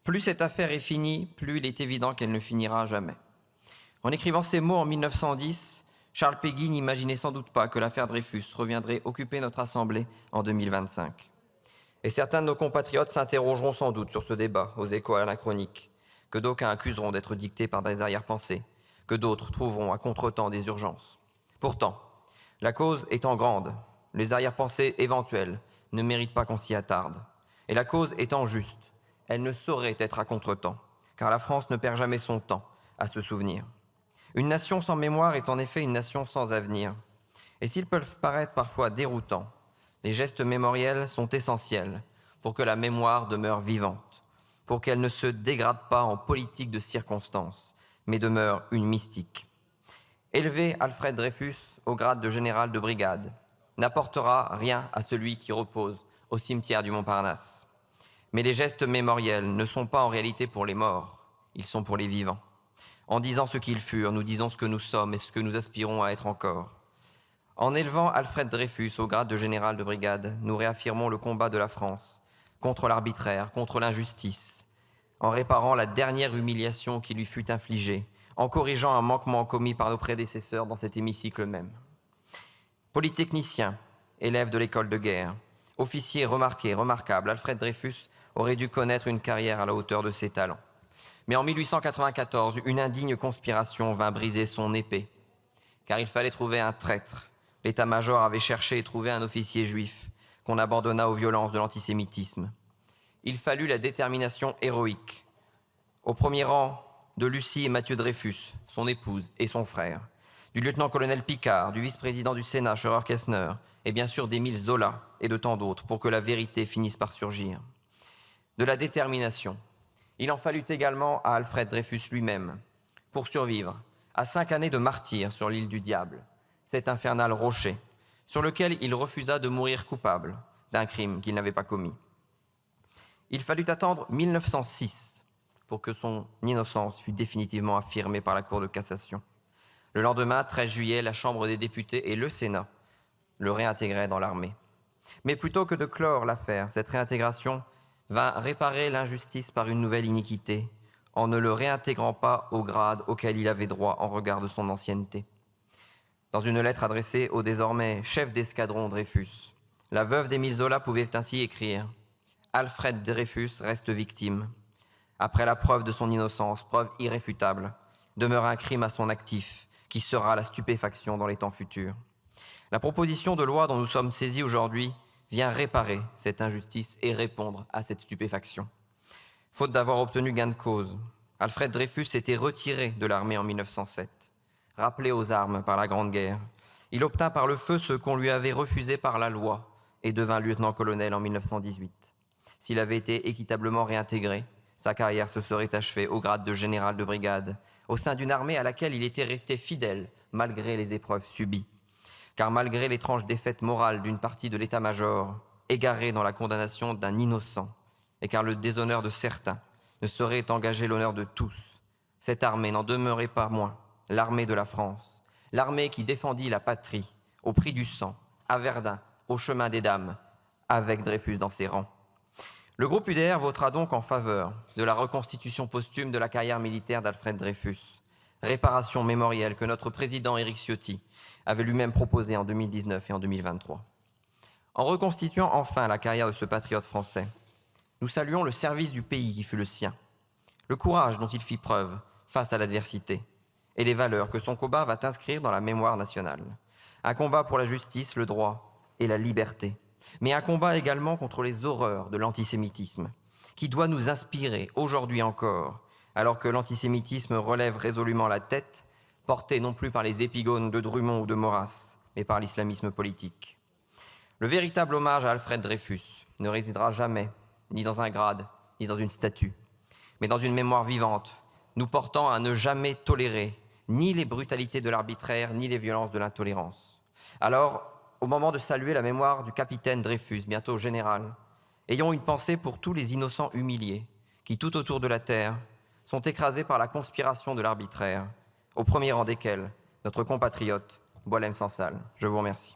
Plus cette affaire est finie, plus il est évident qu'elle ne finira jamais. En écrivant ces mots en 1910, Charles Péguy n'imaginait sans doute pas que l'affaire Dreyfus reviendrait occuper notre Assemblée en 2025. Et certains de nos compatriotes s'interrogeront sans doute sur ce débat aux échos anachroniques, que d'aucuns accuseront d'être dicté par des arrière-pensées, que d'autres trouveront à contretemps des urgences. Pourtant, la cause étant grande, les arrière-pensées éventuelles ne méritent pas qu'on s'y attarde. Et la cause étant juste, elle ne saurait être à contretemps, car la France ne perd jamais son temps à se souvenir. Une nation sans mémoire est en effet une nation sans avenir. Et s'ils peuvent paraître parfois déroutants, les gestes mémoriels sont essentiels pour que la mémoire demeure vivante, pour qu'elle ne se dégrade pas en politique de circonstance, mais demeure une mystique. Élever Alfred Dreyfus au grade de général de brigade n'apportera rien à celui qui repose au cimetière du Montparnasse. Mais les gestes mémoriels ne sont pas en réalité pour les morts, ils sont pour les vivants. En disant ce qu'ils furent, nous disons ce que nous sommes et ce que nous aspirons à être encore. En élevant Alfred Dreyfus au grade de général de brigade, nous réaffirmons le combat de la France contre l'arbitraire, contre l'injustice, en réparant la dernière humiliation qui lui fut infligée, en corrigeant un manquement commis par nos prédécesseurs dans cet hémicycle même. Polytechnicien, élève de l'école de guerre, officier remarqué, remarquable, Alfred Dreyfus aurait dû connaître une carrière à la hauteur de ses talents. Mais en 1894, une indigne conspiration vint briser son épée, car il fallait trouver un traître. L'état-major avait cherché et trouvé un officier juif qu'on abandonna aux violences de l'antisémitisme. Il fallut la détermination héroïque, au premier rang de Lucie et Mathieu Dreyfus, son épouse et son frère, du lieutenant-colonel Picard, du vice-président du Sénat, Scheurer-Kessner, et bien sûr d'Émile Zola et de tant d'autres, pour que la vérité finisse par surgir. De la détermination, il en fallut également à Alfred Dreyfus lui-même, pour survivre à 5 années de martyre sur l'île du Diable, cet infernal rocher, sur lequel il refusa de mourir coupable d'un crime qu'il n'avait pas commis. Il fallut attendre 1906 pour que son innocence fût définitivement affirmée par la Cour de cassation. Le lendemain, 13 juillet, la Chambre des députés et le Sénat le réintégraient dans l'armée. Mais plutôt que de clore l'affaire, cette réintégration vint réparer l'injustice par une nouvelle iniquité, en ne le réintégrant pas au grade auquel il avait droit en regard de son ancienneté. Dans une lettre adressée au désormais chef d'escadron Dreyfus, la veuve d'Émile Zola pouvait ainsi écrire « Alfred Dreyfus reste victime. Après la preuve de son innocence, preuve irréfutable, demeure un crime à son actif, qui sera la stupéfaction dans les temps futurs. » La proposition de loi dont nous sommes saisis aujourd'hui vient réparer cette injustice et répondre à cette stupéfaction. Faute d'avoir obtenu gain de cause, Alfred Dreyfus s'était retiré de l'armée en 1907. Rappelé aux armes par la Grande Guerre, il obtint par le feu ce qu'on lui avait refusé par la loi et devint lieutenant-colonel en 1918. S'il avait été équitablement réintégré, sa carrière se serait achevée au grade de général de brigade, au sein d'une armée à laquelle il était resté fidèle malgré les épreuves subies. Car malgré l'étrange défaite morale d'une partie de l'état-major, égarée dans la condamnation d'un innocent, et car le déshonneur de certains ne saurait engager l'honneur de tous, cette armée n'en demeurait pas moins l'armée de la France, l'armée qui défendit la patrie au prix du sang, à Verdun, au chemin des dames, avec Dreyfus dans ses rangs. Le groupe UDR votera donc en faveur de la reconstitution posthume de la carrière militaire d'Alfred Dreyfus, réparation mémorielle que notre président Éric Ciotti avait lui-même proposée en 2019 et en 2023. En reconstituant enfin la carrière de ce patriote français, nous saluons le service du pays qui fut le sien, le courage dont il fit preuve face à l'adversité et les valeurs que son combat va inscrire dans la mémoire nationale. Un combat pour la justice, le droit et la liberté, mais un combat également contre les horreurs de l'antisémitisme, qui doit nous inspirer aujourd'hui encore, alors que l'antisémitisme relève résolument la tête, porté non plus par les épigones de Drummond ou de Maurras, mais par l'islamisme politique. Le véritable hommage à Alfred Dreyfus ne résidera jamais, ni dans un grade, ni dans une statue, mais dans une mémoire vivante, nous portant à ne jamais tolérer ni les brutalités de l'arbitraire, ni les violences de l'intolérance. Alors, au moment de saluer la mémoire du capitaine Dreyfus, bientôt général, ayons une pensée pour tous les innocents humiliés qui, tout autour de la terre, sont écrasés par la conspiration de l'arbitraire, au premier rang desquels notre compatriote Boualem Sansal. Je vous remercie.